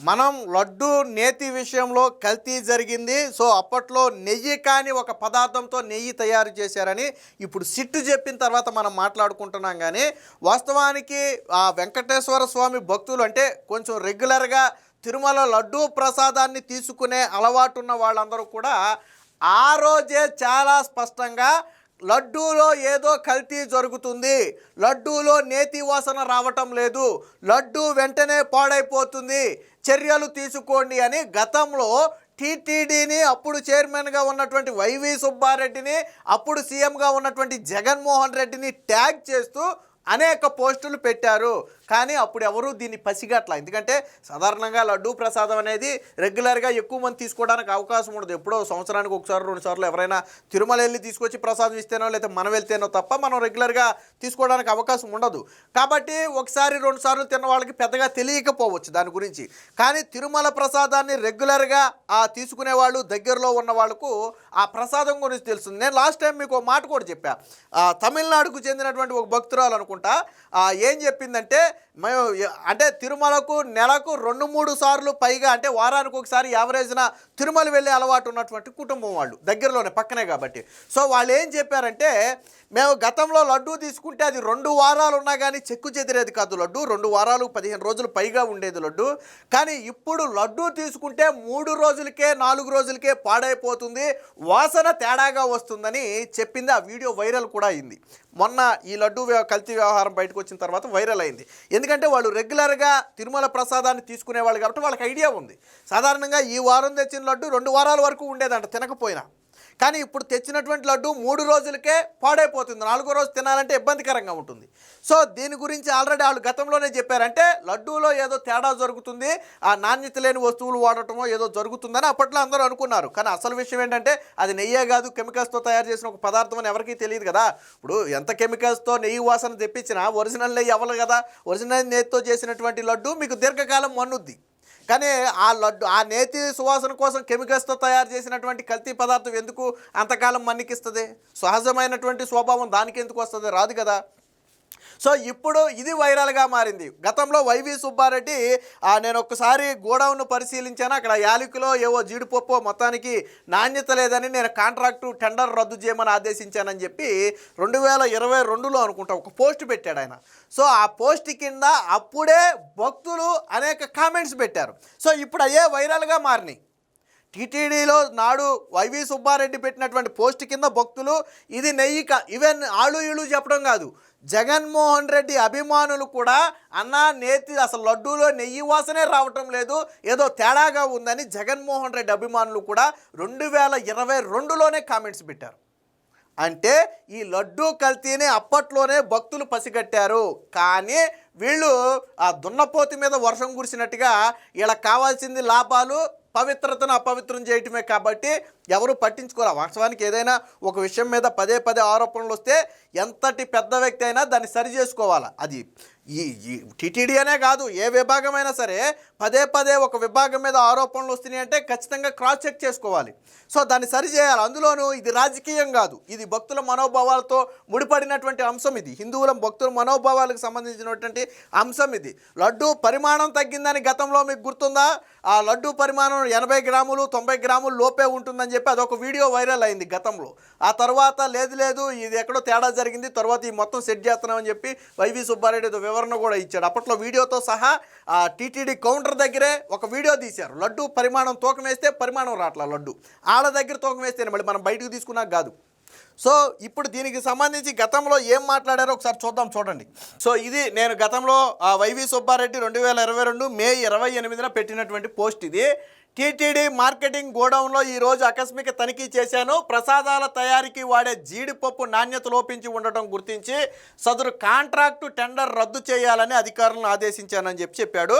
మనం లడ్డు నేతి విషయంలో కల్తీ జరిగింది. సో అప్పట్లో నెయ్యి కాని ఒక పదార్థంతో నెయ్యి తయారు చేశారని ఇప్పుడు సిట్టు చెప్పిన తర్వాత మనం మాట్లాడుకుంటున్నాం. కానీ వాస్తవానికి ఆ వెంకటేశ్వర స్వామి భక్తులు అంటే కొంచెం రెగ్యులర్గా తిరుమల లడ్డూ ప్రసాదాన్ని తీసుకునే అలవాటు ఉన్న వాళ్ళందరూ కూడా ఆ రోజే చాలా స్పష్టంగా లడ్డూలో ఏదో కల్తీ జరుగుతుంది, లడ్డూలో నేతి వాసన రావటం లేదు, లడ్డూ వెంటనే పాడైపోతుంది, చర్యలు తీసుకోండి అని గతంలో టీటీడీని అప్పుడు చైర్మన్గా ఉన్నటువంటి వైవి సుబ్బారెడ్డిని అప్పుడు సీఎంగా ఉన్నటువంటి జగన్మోహన్ రెడ్డిని ట్యాగ్ చేస్తూ అనేక పోస్టులు పెట్టారు. కానీ అప్పుడు ఎవరు దీన్ని పసిగట్ల. ఎందుకంటే సాధారణంగా లడ్డూ ప్రసాదం అనేది రెగ్యులర్గా ఎక్కువ మంది తీసుకోవడానికి అవకాశం ఉండదు. ఎప్పుడో సంవత్సరానికి ఒకసారి 2 సార్లు ఎవరైనా తిరుమల వెళ్ళి తీసుకొచ్చి ప్రసాదం ఇస్తేనో లేదా మనం వెళ్తేనో తప్ప మనం రెగ్యులర్గా తీసుకోవడానికి అవకాశం ఉండదు. కాబట్టి ఒకసారి 2 సార్లు తిన్న వాళ్ళకి పెద్దగా తెలియకపోవచ్చు దాని గురించి. కానీ తిరుమల ప్రసాదాన్ని రెగ్యులర్గా తీసుకునే వాళ్ళు, దగ్గరలో ఉన్న వాళ్ళకు ఆ ప్రసాదం గురించి తెలుస్తుంది. నేను లాస్ట్ టైం మీకు ఒక మాట కూడా చెప్పా. తమిళనాడుకు చెందినటువంటి ఒక భక్తురాలు అనుకుంటా ఏం చెప్పిందంటే, మేము అంటే తిరుమలకు నెలకు 2-3 సార్లు పైగా అంటే వారానికి ఒకసారి యావరేజ్న తిరుమల వెళ్ళే అలవాటు ఉన్నటువంటి కుటుంబం వాళ్ళు, దగ్గరలోనే పక్కనే కాబట్టి. సో వాళ్ళు ఏం చెప్పారంటే, మేము గతంలో లడ్డూ తీసుకుంటే అది 2 వారాలు ఉన్నా కానీ చెక్కు చెదిరేది కాదు లడ్డు, 2 వారాలు 15 రోజులు పైగా ఉండేది లడ్డు. కానీ ఇప్పుడు లడ్డూ తీసుకుంటే 3 రోజులకే 4 రోజులకే పాడైపోతుంది, వాసన తేడాగా వస్తుందని చెప్పింది. ఆ వీడియో వైరల్ కూడా అయింది. మొన్న ఈ లడ్డూ కల్తీ వ్యవహారం బయటకు వచ్చిన తర్వాత వైరల్ అయింది. ఎందుకంటే వాళ్ళు రెగ్యులర్గా తిరుమల ప్రసాదాన్ని తీసుకునేవాళ్ళు కాబట్టి వాళ్ళకి ఐడియా ఉంది. సాధారణంగా ఈ వారం తెచ్చిన లడ్డు 2 వారాల వరకు ఉండేదంట తినకపోయినా. కానీ ఇప్పుడు తెచ్చినటువంటి లడ్డు 3 రోజులకే పాడైపోతుంది, 4వ రోజు తినాలంటే ఇబ్బందికరంగా ఉంటుంది. సో దీని గురించి ఆల్రెడీ వాళ్ళు గతంలోనే చెప్పారంటే లడ్డూలో ఏదో తేడా జరుగుతుంది, ఆ నాణ్యత లేని వస్తువులు వాడటమో ఏదో జరుగుతుందని అప్పట్లో అందరూ అనుకున్నారు. కానీ అసలు విషయం ఏంటంటే అది నెయ్యే కాదు, కెమికల్స్తో తయారు చేసిన ఒక పదార్థం అని ఎవరికీ తెలియదు కదా. ఇప్పుడు ఎంత కెమికల్స్తో నెయ్యి వాసన తెప్పించినా ఒరిజినల్ నెయ్యి అవ్వదు కదా. ఒరిజినల్ నెయ్యితో చేసినటువంటి లడ్డు మీకు దీర్ఘకాలం మన్నుద్ది. కానీ ఆ లడ్డు ఆ నేతి సువాసన కోసం కెమికల్స్తో తయారు చేసినటువంటి కల్తీ పదార్థం ఎందుకు అంతకాలం మన్నికిస్తుంది? సహజమైనటువంటి స్వభావం దానికి ఎందుకు వస్తుంది? రాదు కదా. సో ఇప్పుడు ఇది వైరల్గా మారింది. గతంలో వైవి సుబ్బారెడ్డి నేను ఒక్కసారి గోడౌన్ను పరిశీలించాను, అక్కడ యాలకులో ఏవో జీడిపప్పు మొత్తానికి నాణ్యత లేదని నేను కాంట్రాక్టు టెండర్ రద్దు చేయమని ఆదేశించానని చెప్పి 2022లో అనుకుంటా ఒక పోస్ట్ పెట్టాడు ఆయన. సో ఆ పోస్ట్ కింద అప్పుడే భక్తులు అనేక కామెంట్స్ పెట్టారు. సో ఇప్పుడు అయ్యే వైరల్గా మారినాయి. టీటీడీలో నాడు వైవి సుబ్బారెడ్డి పెట్టినటువంటి పోస్ట్ కింద భక్తులు ఇది నెయ్యి ఈవెన్ ఆళ్ళు చెప్పడం కాదు, జగన్మోహన్ రెడ్డి అభిమానులు కూడా అన్నా నేతి అసలు లడ్డూలో నెయ్యి వాసనే రావటం లేదు, ఏదో తేడాగా ఉందని జగన్మోహన్ రెడ్డి అభిమానులు కూడా 2022లోనే కామెంట్స్ పెట్టారు. అంటే ఈ లడ్డూ కల్తీని అప్పట్లోనే భక్తులు పసిగట్టారు. కానీ వీళ్ళు ఆ దున్నపోతి మీద వర్షం కురిసినట్టుగా వీళ్ళకి కావాల్సింది లాభాలు, పవిత్రతను అపవిత్రం చేయటమే. కాబట్టి ఎవరు పట్టించుకోరా. వాస్తవానికి ఏదైనా ఒక విషయం మీద పదే ఆరోపణలు వస్తే ఎంతటి పెద్ద వ్యక్తి అయినా దాన్ని సరి చేసుకోవాలి. అది ఈ టీటీడీ అనే కాదు, ఏ విభాగమైనా సరే పదే ఒక విభాగం మీద ఆరోపణలు వస్తున్నాయి అంటే ఖచ్చితంగా క్రాస్ చెక్ చేసుకోవాలి. సో దాన్ని సరి చేయాలి. అందులోనూ ఇది రాజకీయం కాదు, ఇది భక్తుల మనోభావాలతో ముడిపడినటువంటి అంశం. ఇది హిందువుల భక్తుల మనోభావాలకు సంబంధించినటువంటి అంశం. ఇది లడ్డు పరిమాణం తగ్గిందని గతంలో మీకు గుర్తుందా? ఆ లడ్డు పరిమాణం 80 గ్రాములు 90 గ్రాములు లోపే ఉంటుందని చెప్పి అదొక వీడియో వైరల్ అయింది గతంలో. ఆ తర్వాత లేదు ఇది ఎక్కడో తేడా జరిగింది, తర్వాత ఈ మొత్తం సెట్ చేస్తున్నామని చెప్పి వైవి సుబ్బారెడ్డి వివరణ కూడా ఇచ్చాడు. అప్పట్లో వీడియోతో సహా ఆ టీటీడీ కౌంటర్ దగ్గరే ఒక వీడియో తీశారు. లడ్డు పరిమాణం తూకం వేస్తే పరిమాణం రాట్లా, లడ్డు వాళ్ళ దగ్గర తూకం వేస్తేనే మళ్ళీ మనం బయటకు తీసుకున్నాక కాదు. సో ఇప్పుడు దీనికి సంబంధించి గతంలో ఏం మాట్లాడారో ఒకసారి చూడండి. సో ఇది నేను గతంలో వైవి సుబ్బారెడ్డి 2022 మే 28న పెట్టినటువంటి పోస్ట్ ఇది. టీటీడీ మార్కెటింగ్ గోడౌన్లో ఈరోజు ఆకస్మిక తనిఖీ చేశాను. ప్రసాదాల తయారీకి వాడే జీడిపప్పు నాణ్యత లోపించి ఉండటం గుర్తించి సదరు కాంట్రాక్టు టెండర్ రద్దు చేయాలని అధికారులను ఆదేశించానని చెప్పాడు.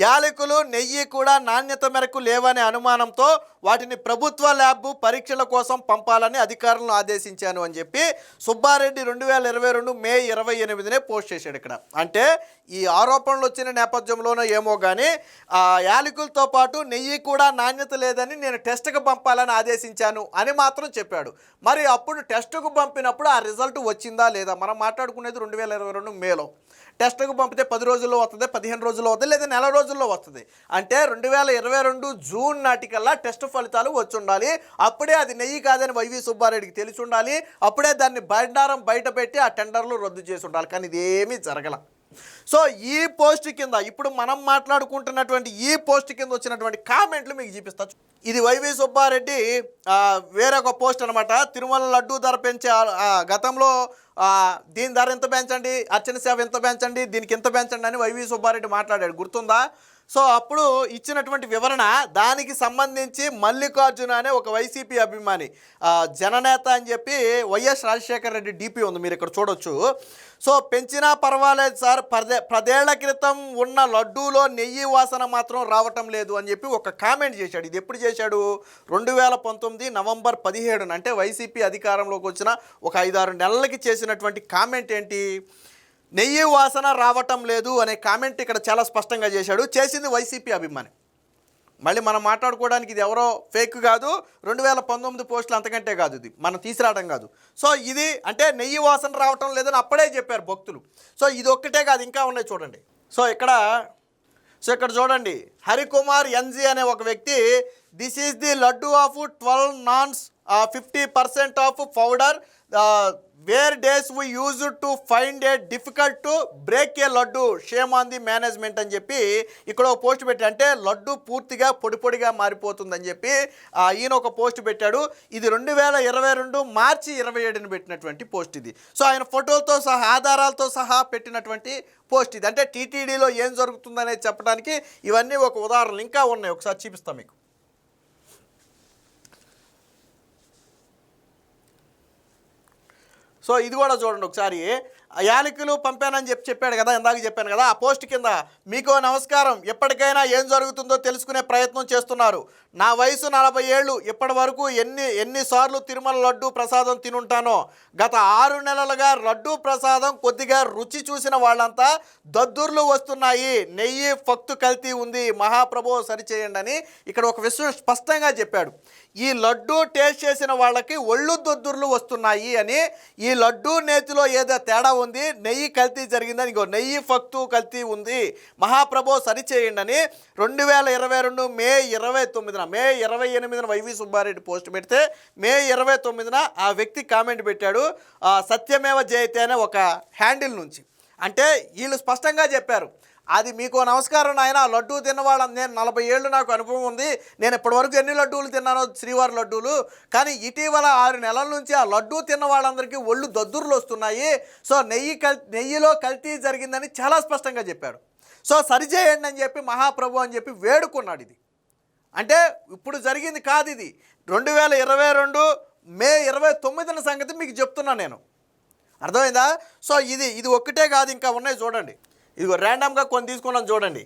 యాలకులు నెయ్యి కూడా నాణ్యత మేరకు లేవనే అనుమానంతో వాటిని ప్రభుత్వ ల్యాబ్ పరీక్షల కోసం పంపాలని అధికారులను ఆదేశించాను అని చెప్పి సుబ్బారెడ్డి 2022 మే 28నే పోస్ట్ చేశాడు ఇక్కడ. అంటే ఈ ఆరోపణలు వచ్చిన నేపథ్యంలోనో ఏమో కానీ యాలకులతో పాటు నెయ్యి కూడా కూడా నాణ్యత లేదని నేను టెస్ట్కి పంపాలని ఆదేశించాను అని మాత్రం చెప్పాడు. మరి అప్పుడు టెస్ట్కు పంపినప్పుడు ఆ రిజల్ట్ వచ్చిందా లేదా? మనం మాట్లాడుకునేది 2022 మేలో. టెస్ట్కు పంపితే 10 రోజుల్లో వస్తుంది, 15 రోజుల్లో వస్తుంది, లేదా నెల రోజుల్లో వస్తుంది. అంటే 2022 జూన్ నాటికల్లా టెస్ట్ ఫలితాలు వచ్చి ఉండాలి. అప్పుడే అది నెయ్యి కాదని వైవి సుబ్బారెడ్డికి తెలిసి ఉండాలి. అప్పుడే దాన్ని బండారం బయట పెట్టి ఆ టెండర్లు రద్దు చేసి ఉండాలి. కానీ ఇదేమీ జరగల. సో ఈ పోస్ట్ కింద ఇప్పుడు మనం మాట్లాడుకుంటున్నటువంటి ఈ పోస్ట్ కింద వచ్చినటువంటి కామెంట్లు మీకు చూపిస్తా. ఇది వైవి సుబ్బారెడ్డి వేరొక పోస్ట్ అనమాట. తిరుమల లడ్డూ ధర పెంచే గతంలో దీని ధర ఎంత పెంచండి, అర్చన సేవ ఎంత పెంచండి, దీనికి ఎంత పెంచండి అని వైవి సుబ్బారెడ్డి మాట్లాడాడు, గుర్తుందా? సో అప్పుడు ఇచ్చినటువంటి వివరణ దానికి సంబంధించి మల్లికార్జున అనే ఒక వైసీపీ అభిమాని జననేత అని చెప్పి వైఎస్ రాజశేఖర రెడ్డి డీపీ ఉంది, మీరు ఇక్కడ చూడొచ్చు. సో పెంచినా పర్వాలేదు సార్, 10 క్రితం ఉన్న లడ్డూలో నెయ్యి వాసన మాత్రం రావటం లేదు అని చెప్పి ఒక కామెంట్ చేశాడు. ఇది ఎప్పుడు చేశాడు? 2019 నవంబర్ 17, అంటే వైసీపీ అధికారంలోకి వచ్చిన ఒక 5-6 నెలలకి చేసినటువంటి కామెంట్ ఏంటి? నెయ్యి వాసన రావటం లేదు అనే కామెంట్ ఇక్కడ చాలా స్పష్టంగా చేశాడు. చేసింది వైసీపీ అభిమాని. మళ్ళీ మనం మాట్లాడుకోవడానికి ఇది ఎవరో ఫేక్ కాదు, 2019 పోస్టులు అంతకంటే కాదు, ఇది మనం తీసుకురావడం కాదు. సో ఇది అంటే నెయ్యి వాసన రావటం లేదని అప్పుడే చెప్పారు భక్తులు. సో ఇది ఒక్కటే కాదు, ఇంకా ఉన్నాయి చూడండి. సో ఇక్కడ చూడండి, హరికుమార్ ఎన్జీ అనే ఒక వ్యక్తి, this is the laddu of 12 నాన్స్ 50% of powder where days we use to find a difficult to break a laddu, shame on the management అని చెప్పి ఇక్కడ ఒక పోస్ట్ పెట్టి, అంటే లడ్డు పూర్తిగా పొడిగా మారిపోతుందని చెప్పి ఈయన ఒక పోస్ట్ పెట్టాడు. ఇది 2022 మార్చి 27న పెట్టినటువంటి పోస్ట్ ఇది. సో ఆయన ఫోటోలతో సహా ఆధారాలతో సహా పెట్టినటువంటి పోస్ట్ ఇది. అంటే టీటీడీలో ఏం జరుగుతుందనేది చెప్పడానికి ఇవన్నీ ఒక ఉదాహరణలు ఇంకా ఉన్నాయి, ఒకసారి చూపిస్తాం మీకు. సో ఇది కూడా చూడండి ఒకసారి. యాలకులు పంపానని చెప్పాడు కదా, ఇందాక చెప్పాను కదా, ఆ పోస్ట్ కింద మీకో నమస్కారం, ఎప్పటికైనా ఏం జరుగుతుందో తెలుసుకునే ప్రయత్నం చేస్తున్నారు. నా వయసు 40 ఏళ్ళు, ఇప్పటి వరకు ఎన్నిసార్లు తిరుమల లడ్డు ప్రసాదం తినుంటానో. గత 6 నెలలుగా లడ్డు ప్రసాదం కొద్దిగా రుచి చూసిన వాళ్ళంతా దద్దుర్లు వస్తున్నాయి, నెయ్యి ఫక్తు కల్తీ ఉంది, మహాప్రభు సరిచేయండి అని ఇక్కడ ఒక విషయం స్పష్టంగా చెప్పాడు. ఈ లడ్డు టేస్ట్ చేసిన వాళ్ళకి ఒళ్ళు దొద్దుర్లు వస్తున్నాయి అని, ఈ లడ్డు నేతిలో ఏదో తేడా ఉంది, నెయ్యి కల్తీ జరిగిందని, ఇంకో నెయ్యి ఫక్తు కల్తీ ఉంది, మహాప్రభు సరిచేయండి అని 2022 మే 29న మే 28న వైవి సుబ్బారెడ్డి పోస్ట్ పెడితే మే 29న ఆ వ్యక్తి కామెంట్ పెట్టాడు, సత్యమేవ జయతే అనే ఒక హ్యాండిల్ నుంచి. అంటే వీళ్ళు స్పష్టంగా చెప్పారు, అది మీకు నమస్కారం నాయన, లడ్డూ తిన్నవాళ్ళం, నేను 40 ఏళ్ళు నాకు అనుభవం ఉంది, నేను ఇప్పటివరకు ఎన్ని లడ్డూలు తిన్నానో శ్రీవారి లడ్డూలు, కానీ ఇటీవల 6 నెలల నుంచి ఆ లడ్డూ తిన్న వాళ్ళందరికీ ఒళ్ళు దద్దుర్లు వస్తున్నాయి. సో నెయ్యిలో కల్తీ జరిగిందని చాలా స్పష్టంగా చెప్పాడు. సో సరిచేయండి అని చెప్పి మహాప్రభు అని చెప్పి వేడుకున్నాడు. ఇది అంటే ఇప్పుడు జరిగింది కాదు, ఇది 2022 మే 29న సంగతి మీకు చెప్తున్నాను నేను, అర్థమైందా? సో ఇది ఒక్కటే కాదు, ఇంకా ఉన్నాయి చూడండి. ఇది ర్యాండమ్గా కొన్ని తీసుకున్నాను చూడండి.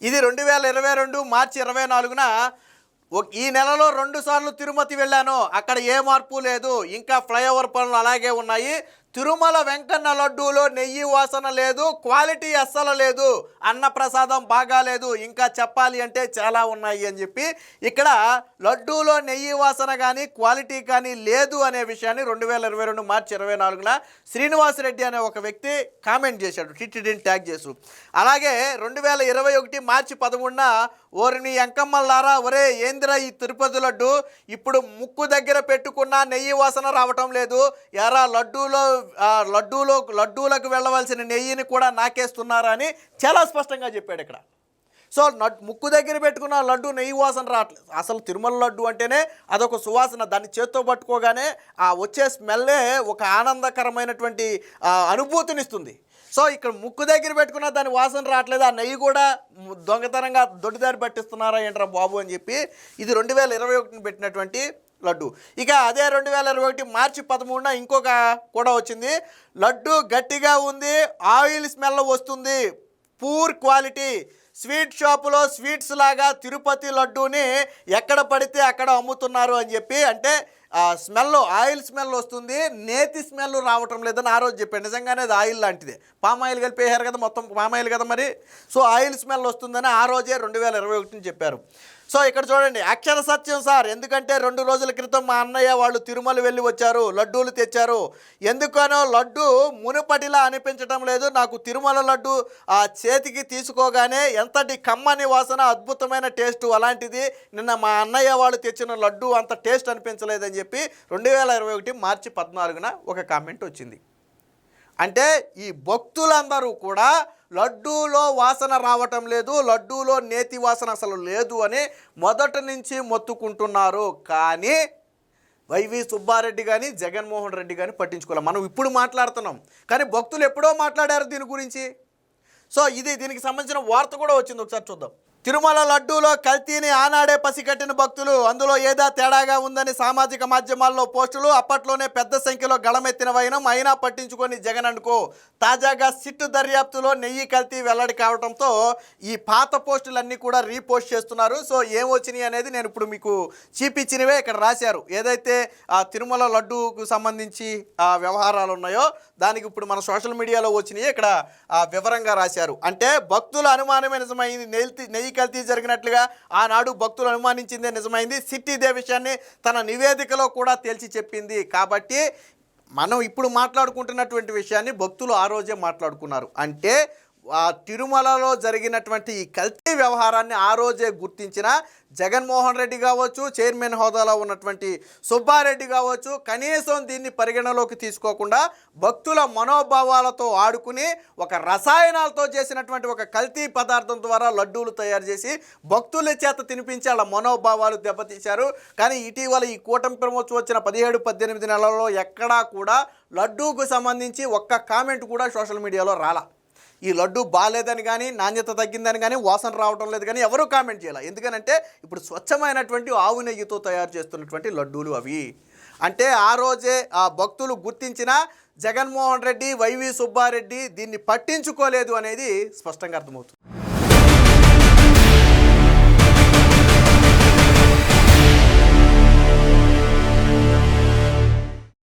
ఇది 2022 మార్చి 24న ఈ నెలలో 2 సార్లు తిరుమతి వెళ్ళాను, అక్కడ ఏ మార్పు లేదు, ఇంకా ఫ్లైఓవర్ పనులు అలాగే ఉన్నాయి. తిరుమల వెంకన్న లడ్డూలో నెయ్యి వాసన లేదు, క్వాలిటీ అస్సలు లేదు, అన్నప్రసాదం బాగాలేదు, ఇంకా చెప్పాలి అంటే చాలా ఉన్నాయి అని చెప్పి ఇక్కడ లడ్డూలో నెయ్యి వాసన కానీ క్వాలిటీ కానీ లేదు అనే విషయాన్ని 2022 మార్చి 24న శ్రీనివాసరెడ్డి అనే ఒక వ్యక్తి కామెంట్ చేశాడు, టీటీడీని ట్యాగ్ చేసు. అలాగే 2021 మార్చి 13న ఓరిని ఎంకమ్మలారా, ఒరే ఏందిరా ఈ తిరుపతి లడ్డు, ఇప్పుడు ముక్కు దగ్గర పెట్టుకున్న నెయ్యి వాసన రావటం లేదు, ఎరా లడ్డూలకు వెళ్ళవలసిన నెయ్యిని కూడా నాకేస్తున్నారా అని చాలా స్పష్టంగా చెప్పాడు ఇక్కడ. సో ముక్కు దగ్గర పెట్టుకున్న లడ్డు నెయ్యి వాసన రావట్లేదు. అసలు తిరుమల లడ్డు అంటేనే అదొక సువాసన, దాన్ని చేత్తో పట్టుకోగానే ఆ వచ్చే స్మెల్లే ఒక ఆనందకరమైనటువంటి అనుభూతినిస్తుంది. సో ఇక్కడ ముక్కు దగ్గర పెట్టుకున్న దాని వాసన రావట్లేదు, ఆ నెయ్యి కూడా దొంగతనంగా దొడ్డిదారి పట్టిస్తున్నారా ఏంట్రా బాబు అని చెప్పి ఇది 2021 పెట్టినటువంటి లడ్డు. ఇక అదే 2021 మార్చి 13న ఇంకొక కూడా వచ్చింది, లడ్డు గట్టిగా ఉంది, ఆయిల్ స్మెల్ వస్తుంది, పూర్ క్వాలిటీ, స్వీట్ షాపులో స్వీట్స్ లాగా తిరుపతి లడ్డూని ఎక్కడ పడితే అక్కడ అమ్ముతున్నారు అని చెప్పి, అంటే స్మెల్ ఆయిల్ స్మెల్ వస్తుంది, నేతి స్మెల్ రావటం లేదని ఆ రోజు చెప్పాడు. నిజంగానే అది ఆయిల్ లాంటిదే, పామ్ ఆయిల్ కలిపేశారు కదా, మొత్తం పామ్ ఆయిల్ కదా మరి. సో ఆయిల్ స్మెల్ వస్తుందని ఆ రోజే 2021 చెప్పారు. సో ఇక్కడ చూడండి, అక్షర సత్యం సార్. ఎందుకంటే 2 రోజుల క్రితం మా అన్నయ్య వాళ్ళు తిరుమల వెళ్ళి వచ్చారు, లడ్డూలు తెచ్చారు. ఎందుకనో లడ్డు మునుపటిలా అనిపించడం లేదు. నాకు తిరుమల లడ్డు ఆ చేతికి తీసుకోగానే ఎంతటి కమ్మని వాసన, అద్భుతమైన టేస్ట్, అలాంటిది నిన్న మా అన్నయ్య వాళ్ళు తెచ్చిన లడ్డు అంత టేస్ట్ అనిపించలేదని చెప్పి 2021 మార్చి 14న ఒక కామెంట్ వచ్చింది. అంటే ఈ భక్తులందరూ కూడా లడ్డూలో వాసన రావటం లేదు, లడ్డూలో నేతి వాసన అసలు లేదు అని మొదటి నుంచి మొత్తుకుంటున్నారు. కానీ వైవి సుబ్బారెడ్డి కానీ జగన్మోహన్ రెడ్డి కానీ పట్టించుకోవాలి. మనం ఇప్పుడు మాట్లాడుతున్నాం, కానీ భక్తులు ఎప్పుడో మాట్లాడారు దీని గురించి. సో దీనికి సంబంధించిన వార్త కూడా వచ్చింది, ఒకసారి చూద్దాం. తిరుమల లడ్డూలో కల్తీని ఆనాడే పసిగట్టిన భక్తులు, అందులో ఏదో తేడాగా ఉందని సామాజిక మాధ్యమాల్లో పోస్టులు. అప్పట్లోనే పెద్ద సంఖ్యలో గళమెత్తిన వైనం, అయినా పట్టించుకొని జగన్ అనుకో. తాజాగా సిట్టు దర్యాప్తులో నెయ్యి కల్తీ వెల్లడి కావడంతో ఈ పాత పోస్టులన్నీ కూడా రీపోస్ట్ చేస్తున్నారు. సో ఏం వచ్చినాయి అనేది నేను ఇప్పుడు మీకు చూపించినవే ఇక్కడ రాశారు. ఏదైతే ఆ తిరుమల లడ్డూకు సంబంధించి ఆ వ్యవహారాలు ఉన్నాయో దానికి ఇప్పుడు మన సోషల్ మీడియాలో వచ్చినాయి ఇక్కడ వివరంగా రాశారు. అంటే భక్తుల అనుమానమే నిజమైంది, నెయ్యి కల్తీ జరిగినట్లుగా ఆనాడు భక్తులు అనుమానించిందే నిజమైంది. సిట్ ఇదే విషయాన్ని తన నివేదికలో కూడా తేల్చి చెప్పింది. కాబట్టి మనం ఇప్పుడు మాట్లాడుకుంటున్నటువంటి విషయాన్ని భక్తులు ఆ రోజే మాట్లాడుకున్నారు. అంటే తిరుమలలో జరిగినటువంటి ఈ కల్తీ వ్యవహారాన్ని ఆ రోజే గుర్తించిన జగన్మోహన్ రెడ్డి కావచ్చు, చైర్మన్ హోదాలో ఉన్నటువంటి సుబ్బారెడ్డి కావచ్చు, కనీసం దీన్ని పరిగణలోకి తీసుకోకుండా భక్తుల మనోభావాలతో ఆడుకుని ఒక రసాయనాలతో చేసినటువంటి ఒక కల్తీ పదార్థం ద్వారా లడ్డూలు తయారు చేసి భక్తుల చేత తినిపించి వాళ్ళ మనోభావాలు దెబ్బతీశారు. కానీ ఇటీవల ఈ కూటమి ప్రభుత్వం వచ్చిన 17-18 నెలల్లో ఎక్కడా కూడా లడ్డూకు సంబంధించి ఒక్క కామెంట్ కూడా సోషల్ మీడియాలో రాలా. ఈ లడ్డు బాగాలేదని కానీ, నాణ్యత తగ్గిందని కానీ, వాసన రావడం లేదు కానీ ఎవరూ కామెంట్ చేయాలి. ఎందుకనంటే ఇప్పుడు స్వచ్ఛమైనటువంటి ఆవు నెయ్యితో తయారు చేస్తున్నటువంటి లడ్డూలు అవి. అంటే ఆ రోజే ఆ భక్తులు గుర్తించిన జగన్మోహన్ రెడ్డి, వైవి సుబ్బారెడ్డి దీన్ని పట్టించుకోలేదు అనేది స్పష్టంగా అర్థమవుతుంది.